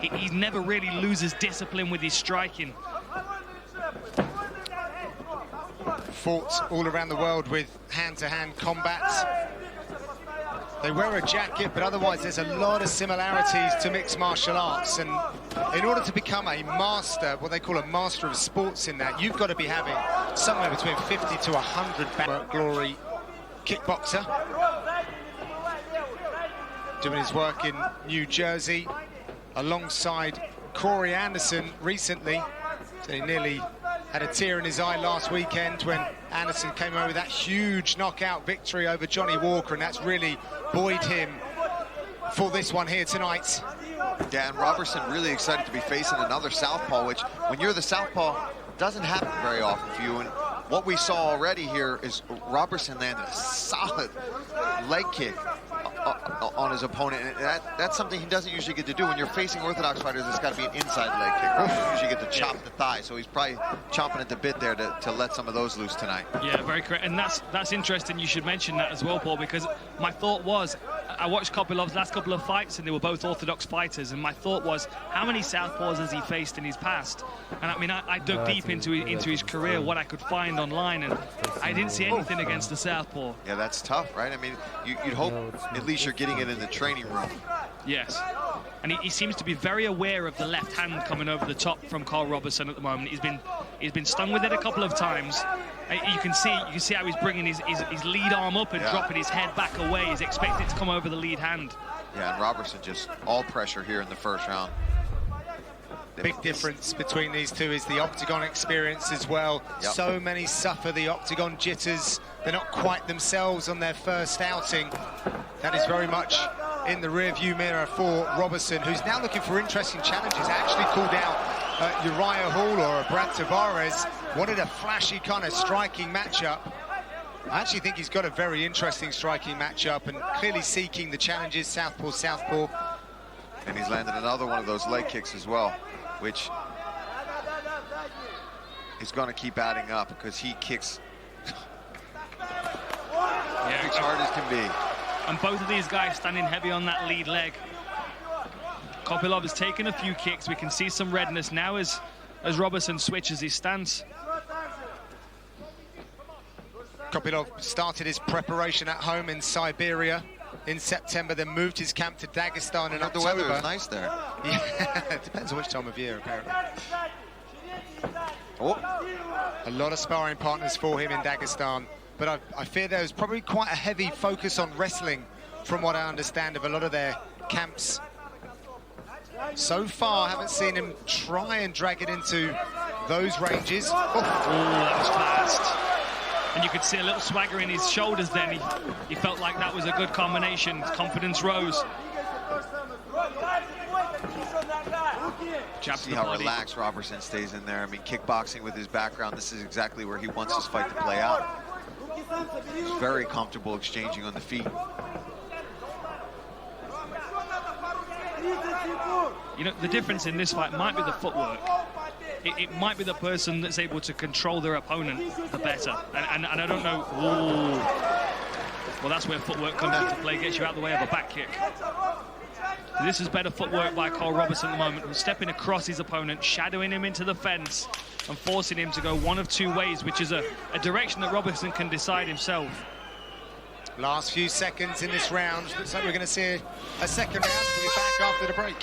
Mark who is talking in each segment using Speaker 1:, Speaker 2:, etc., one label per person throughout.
Speaker 1: he never really loses discipline with his striking.
Speaker 2: Fought all around the world with hand-to-hand combat. They wear a jacket, but otherwise there's a lot of similarities to mixed martial arts. And in order to become a master, what they call a master of sports in that, you've got to be having somewhere between 50 to 100 glory kickboxer. Doing his work in New Jersey alongside Corey Anderson recently. So he nearly had a tear in his eye last weekend when Anderson came over with that huge knockout victory over Johnny Walker, and that's really buoyed him for this one here tonight.
Speaker 3: Yeah, and Robertson really excited to be facing another southpaw, which when you're the southpaw doesn't happen very often for you. And what we saw already here is Robertson landed a solid leg kick on his opponent, and that's something he doesn't usually get to do. When you're facing orthodox fighters, it's got to be an inside leg kick. You usually get to chop the thigh, so he's probably chomping at the bit there to let some of those loose tonight.
Speaker 1: Yeah, very correct, and that's interesting. You should mention that as well, Paul, because my thought was, I watched Kopilov's last couple of fights, and they were both orthodox fighters, and my thought was, how many southpaws has he faced in his past? And I mean, I dug deep into his career, what I could find online, and I didn't see anything against the southpaw.
Speaker 3: Yeah, that's tough, right? I mean, you'd hope at least you're getting it in the training room.
Speaker 1: Yes, and he seems to be very aware of the left hand coming over the top from Carl Robertson at the moment. He's been stung with it a couple of times. You can see how he's bringing his lead arm up and dropping his head back away. He's expecting it to come over the lead hand.
Speaker 3: Yeah, and Robertson just all pressure here in the first round.
Speaker 2: Big difference between these two is the octagon experience as well.
Speaker 3: Yep.
Speaker 2: So many suffer the octagon jitters. They're not quite themselves on their first outing. That is very much in the rearview mirror for Robertson, who's now looking for interesting challenges. Actually called out Uriah Hall or Brad Tavares. Wanted a flashy kind of striking matchup. I actually think he's got a very interesting striking matchup and clearly seeking the challenges, southpaw.
Speaker 3: And he's landed another one of those leg kicks as well, which is going to keep adding up because he kicks as hard as can be.
Speaker 1: And both of these guys standing heavy on that lead leg. Kopilov has taken a few kicks. We can see some redness now as Robertson switches his stance.
Speaker 2: Kopilov started his preparation at home in Siberia in September, then moved his camp to Dagestan in October.
Speaker 3: The weather is nice there.
Speaker 2: Yeah, it depends on which time of year, apparently.
Speaker 3: Oh.
Speaker 2: A lot of sparring partners for him in Dagestan, but I fear there's probably quite a heavy focus on wrestling, from what I understand of a lot of their camps. So far, I haven't seen him try and drag it into those ranges. Oh,
Speaker 1: that was fast. And you could see a little swagger in his shoulders then. He felt like that was a good combination. His confidence rose.
Speaker 3: See how relaxed Robertson stays in there. I mean, kickboxing with his background, this is exactly where he wants his fight to play out. He's very comfortable exchanging on the feet.
Speaker 1: You know, the difference in this fight might be the footwork. It might be the person that's able to control their opponent the better. And I don't know. Ooh. Well, that's where footwork comes into play, gets you out the way of a back kick. This is better footwork by Carl Robertson at the moment, who's stepping across his opponent, shadowing him into the fence, and forcing him to go one of two ways, which is a direction that Robertson can decide himself.
Speaker 2: Last few seconds in this round. Looks like we're going to see a second round. We'll be back after the break.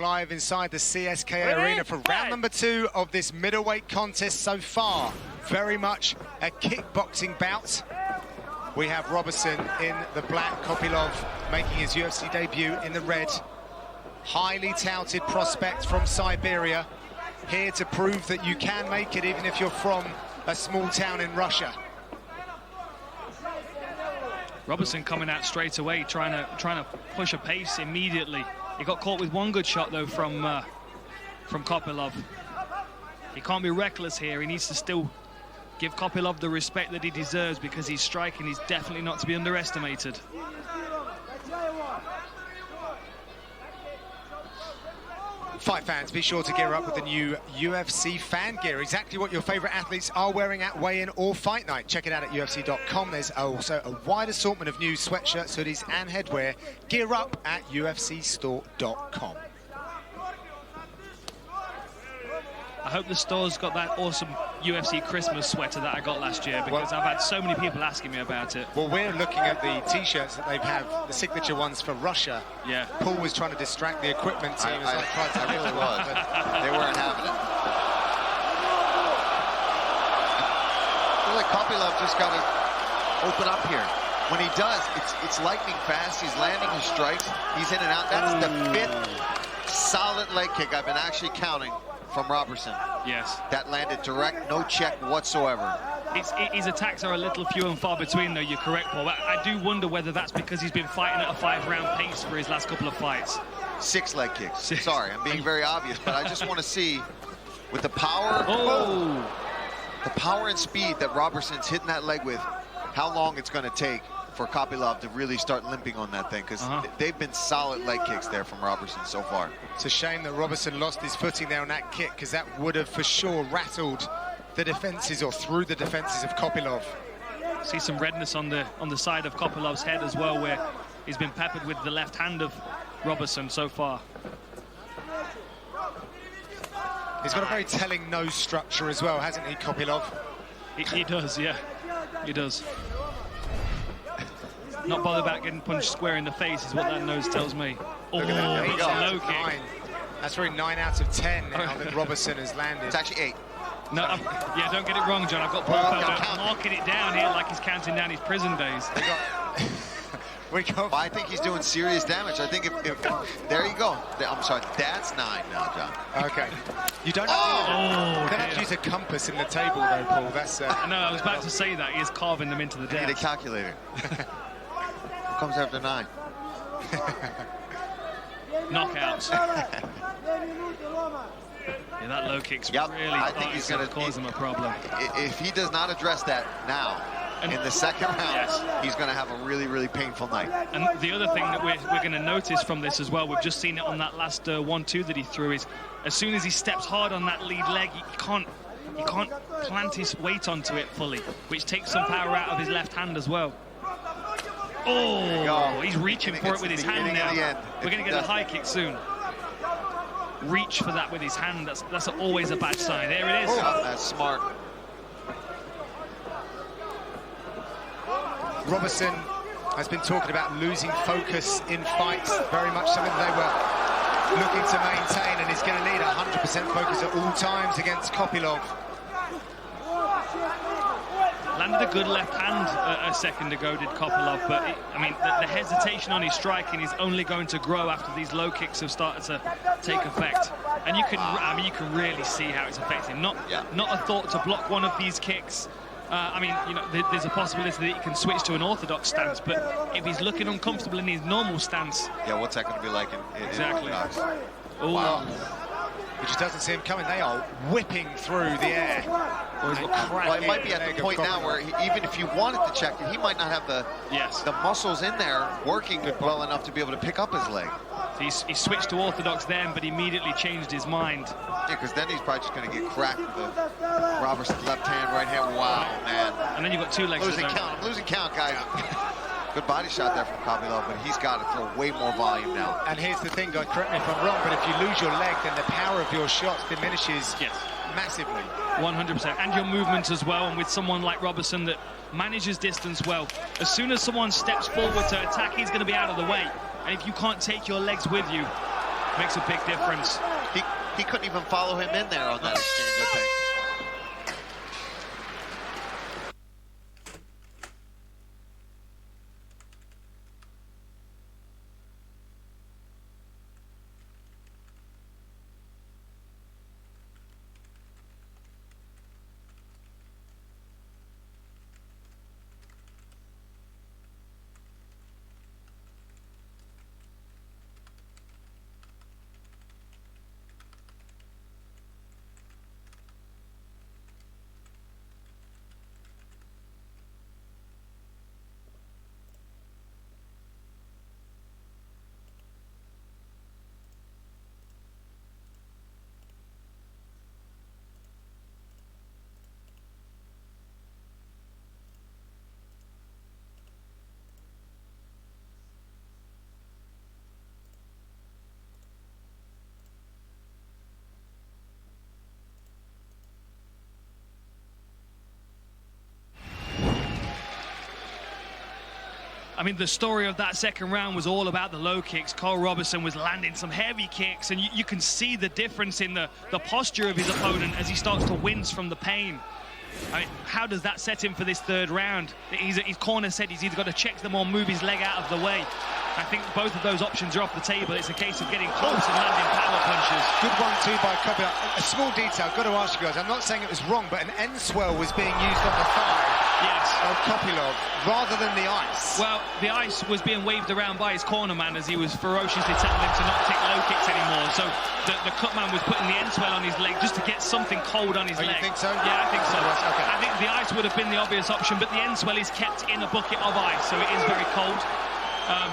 Speaker 2: live inside the CSK Arena for round number 2 of this middleweight contest so far. Very much a kickboxing bout. We have Robertson in the black, Kopylov making his UFC debut in the red. Highly touted prospect from Siberia, here to prove that you can make it even if you're from a small town in Russia.
Speaker 1: Robertson coming out straight away, trying to push a pace immediately. He got caught with one good shot though from Kopylov. He can't be reckless here. He needs to still give Kopylov the respect that he deserves, because he's striking. He's definitely not to be underestimated.
Speaker 2: Fight fans, be sure to gear up with the new UFC fan gear. Exactly what your favorite athletes are wearing at weigh-in or fight night. Check it out at UFC.com. There's also a wide assortment of new sweatshirts, hoodies and headwear. Gear up at UFCstore.com.
Speaker 1: I hope the store's got that awesome UFC Christmas sweater that I got last year, because I've had so many people asking me about it.
Speaker 2: Well, we're looking at the T-shirts that they have, the signature ones for Russia.
Speaker 1: Yeah.
Speaker 2: Paul was trying to distract the equipment team.
Speaker 3: I really was. They weren't having it. I feel like Kopylov just got to open up here. When he does, it's lightning fast. He's landing his strikes. He's in and out. That's the 5th solid leg kick I've been actually counting from Robertson.
Speaker 1: Yes.
Speaker 3: That landed direct, no check whatsoever.
Speaker 1: His attacks are a little few and far between, though. You're correct, Paul. I do wonder whether that's because he's been fighting at a 5-round pace for his last couple of fights.
Speaker 3: 6 leg kicks. Sorry, I'm being very obvious, but I just want to see with the power, the power and speed that Robertson's hitting that leg with, how long it's going to take for Kopylov to really start limping on that thing, because they've been solid leg kicks there from Robertson so far.
Speaker 2: It's a shame that Robertson lost his footing there on that kick, because that would have for sure rattled the defenses, or through the defenses of Kopylov.
Speaker 1: See some redness on the side of Kopylov's head as well, where he's been peppered with the left hand of Robertson so far.
Speaker 2: He's got a very telling nose structure as well, hasn't he, Kopylov?
Speaker 1: He does, yeah. He does. Not bothered about getting punched square in the face is what that nose tells me.
Speaker 2: Look at that.
Speaker 1: It's a low kick.
Speaker 2: That's really 9 out of 10 now that Robertson has landed.
Speaker 3: It's actually 8.
Speaker 1: No, yeah, don't get it wrong, John. I've got Paul marking it down here like he's counting down his prison days.
Speaker 3: I think he's doing serious damage. I think if there you go. I'm sorry, that's 9 now, John.
Speaker 2: Okay. You don't have to use a compass in the table, though, Paul. That's.
Speaker 1: No, I was about to say that. He is carving them into the desk.
Speaker 3: Need a calculator. What comes after 9?
Speaker 1: Knockouts. Yeah, that low kick's really
Speaker 3: I think he's going to
Speaker 1: cause him a problem.
Speaker 3: If he does not address that now, in the second round, he's going to have a really, really painful night.
Speaker 1: And the other thing that we're going to notice from this as well, we've just seen it on that last 1-2 that he threw, is as soon as he steps hard on that lead leg, he can't plant his weight onto it fully, which takes some power out of his left hand as well. Oh, he's reaching for it with his hand now. We're going to get a high kick soon. Reach for that with his hand. That's always a bad sign. There it is.
Speaker 3: Oh, that's smart.
Speaker 2: Robertson has been talking about losing focus in fights. Very much something they were looking to maintain, and he's going to need 100% focus at all times against Kopylov.
Speaker 1: Landed a good left hand a second ago, did Kopylov, but I mean, the hesitation on his striking is only going to grow after these low kicks have started to take effect. And you can, you can really see how it's affecting. Not a thought to block one of these kicks. I mean, you know, there's a possibility that he can switch to an orthodox stance, but if he's looking uncomfortable in his normal stance,
Speaker 3: what's that going to be like in
Speaker 1: exactly?
Speaker 2: Wow. It just doesn't see him coming. They are whipping through the air.
Speaker 3: Well, it might be at the point now where even if you wanted to check it, he might not have the muscles in there working well enough to be able to pick up his leg.
Speaker 1: He switched to orthodox then, but immediately changed his mind.
Speaker 3: Yeah, because then he's probably just going to get cracked with the Robertson's left hand, right hand. Wow, man.
Speaker 1: And then you've got 2 legs.
Speaker 3: I'm losing count, guys. Good body shot there from Kopylov, but he's got to throw way more volume now.
Speaker 2: And here's the thing, guys, correct me if I'm wrong, but if you lose your leg, then the power of your shots diminishes massively.
Speaker 1: 100%. And your movement as well. And with someone like Robertson that manages distance well, as soon as someone steps forward to attack, he's going to be out of the way. And if you can't take your legs with you, makes a big difference.
Speaker 3: He couldn't even follow him in there on that exchange, I think.
Speaker 1: I mean, the story of that second round was all about the low kicks. Cole Robertson was landing some heavy kicks, and you can see the difference in the posture of his opponent as he starts to wince from the pain. I mean, how does that set him for this third round? His corner said he's either got to check them or move his leg out of the way. I think both of those options are off the table. It's a case of getting close and landing power punches.
Speaker 2: Good one, too, by Kopylov. A small detail, I've got to ask you guys, I'm not saying it was wrong, but an end swell was being used on the thigh of Kopylov rather than the ice.
Speaker 1: Well, the ice was being waved around by his corner man as he was ferociously telling him to not take low kicks anymore. So the cut man was putting the end swell on his leg just to get something cold on his leg.
Speaker 2: You think so?
Speaker 1: Yeah, I think so.
Speaker 2: Okay.
Speaker 1: I think the ice would have been the obvious option, but the end swell is kept in a bucket of ice, so it is very cold.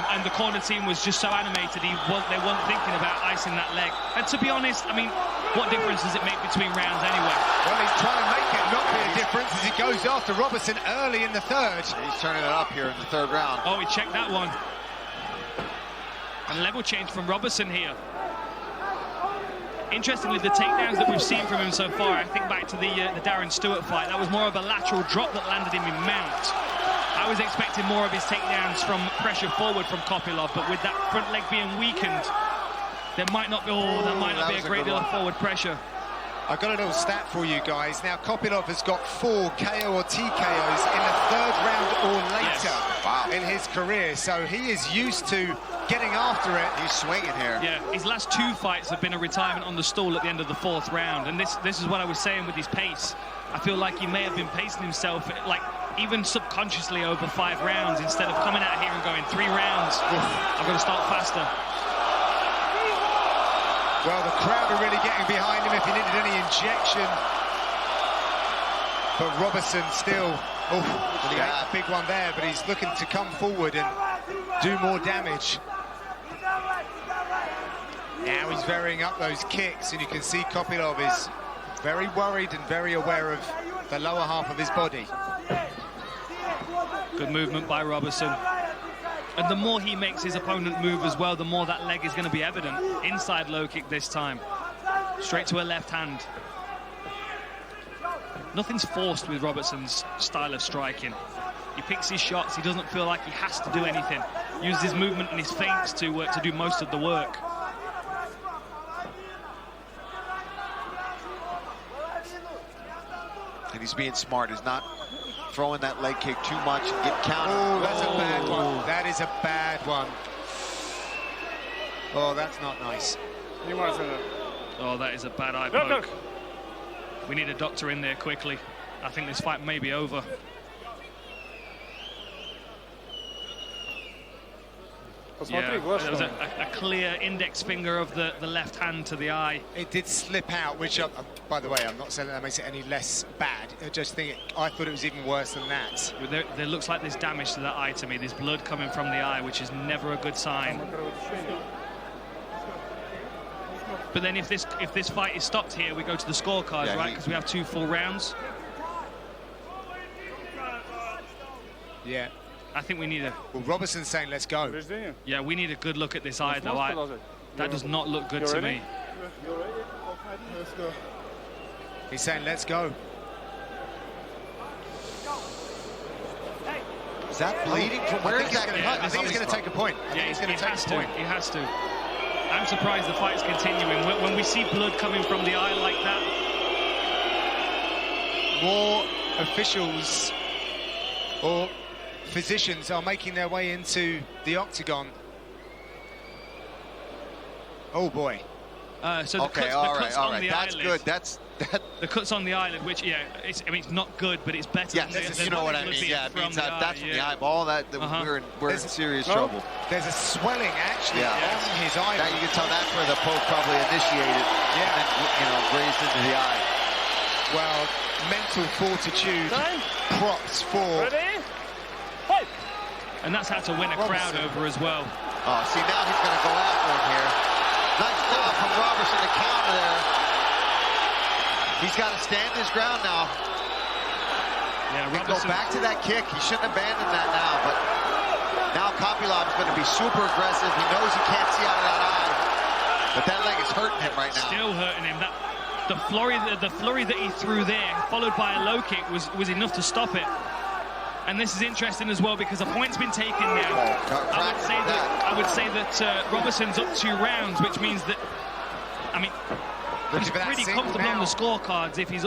Speaker 1: And the corner team was just so animated, they weren't thinking about icing that leg. And to be honest, I mean, what difference does it make between rounds anyway?
Speaker 2: Well, he's trying to make it not be a difference as he goes after Robertson early in the third.
Speaker 3: He's turning it up here in the third round.
Speaker 1: Oh, he checked that one. And level change from Robertson here. Interestingly, the takedowns that we've seen from him so far, I think back to the Darren Stewart fight, that was more of a lateral drop that landed him in mount. I was expecting more of his takedowns from pressure forward from Kopylov, but with that front leg being weakened, there might not be a great deal of forward pressure.
Speaker 2: I've got a little stat for you guys. Now, Kopylov has got 4 KO or TKOs in the third round or later in his career, so he is used to getting after it.
Speaker 3: He's swinging here.
Speaker 1: Yeah, his last 2 fights have been a retirement on the stool at the end of the 4th round, and this is what I was saying with his pace. I feel like he may have been pacing himself, like, even subconsciously over 5 rounds instead of coming out here and going 3 rounds. I've got to start faster.
Speaker 2: Well, the crowd are really getting behind him if he needed any injection. But Robertson still, a big one there, but he's looking to come forward and do more damage. Now he's varying up those kicks, and you can see Kopylov is very worried and very aware of the lower half of his body.
Speaker 1: Good movement by Robertson. And the more he makes his opponent move as well, the more that leg is going to be evident. Inside low kick this time. Straight to a left hand. Nothing's forced with Robertson's style of striking. He picks his shots. He doesn't feel like he has to do anything. Uses his movement and his feints to do most of the work.
Speaker 3: And he's being smart. He's not throwing that leg kick too much and getting countered.
Speaker 2: Oh, that's a bad one. That is a bad one. Oh, that's not nice.
Speaker 1: Oh, that is a bad eye poke. We need a doctor in there quickly. I think this fight may be over. Yeah, there was a clear index finger of the left hand to the eye.
Speaker 2: It did slip out, which, by the way, I'm not saying that makes it any less bad. I just think I thought it was even worse than that.
Speaker 1: There looks like there's damage to that eye to me. There's blood coming from the eye, which is never a good sign. But then if this fight is stopped here, we go to the scorecards, right? Because we have 2 full rounds.
Speaker 2: Yeah.
Speaker 1: I think we need a...
Speaker 2: Well, Robertson's saying, let's go.
Speaker 1: Yeah, we need a good look at this eye, though. That does not look good to me.
Speaker 2: He's saying, let's go.
Speaker 3: Is that bleeding from where is that going to cut?
Speaker 2: I think he's going to take a point.
Speaker 1: Yeah, he's going to take a point. He has to. I'm surprised the fight's continuing. When we see blood coming from the eye like that.
Speaker 2: More officials or physicians are making their way into the octagon. Oh boy.
Speaker 1: So the cuts
Speaker 3: all
Speaker 1: on
Speaker 3: right.
Speaker 1: the
Speaker 3: That's
Speaker 1: eyelid.
Speaker 3: good.
Speaker 1: The cuts on the eyelid, which it's not good, but it's better.
Speaker 3: Yes,
Speaker 1: than
Speaker 3: you know what I mean. Yeah, it means that's from the eyeball. We're in serious trouble.
Speaker 2: There's a swelling actually on his eye.
Speaker 3: That you can tell that's where the poke probably initiated.
Speaker 2: Yeah.
Speaker 3: And grazed into the eye.
Speaker 2: Well, mental fortitude. Props for.
Speaker 1: And that's how to win a crowd over as well.
Speaker 3: Oh, see, now he's going to go after him here. Nice job from Robertson to counter there. He's got to stand his ground now.
Speaker 1: Yeah,
Speaker 3: He can go back to that kick. He shouldn't abandon that now, but now Kopylov's going to be super aggressive. He knows he can't see out of that eye, but that leg is hurting him right now.
Speaker 1: Still hurting him. The flurry that he threw there, followed by a low kick, was enough to stop it. And this is interesting as well because a point's been taken now. I would say that Robertson's up 2 rounds, which means that, I mean, he's pretty comfortable on the scorecards if he's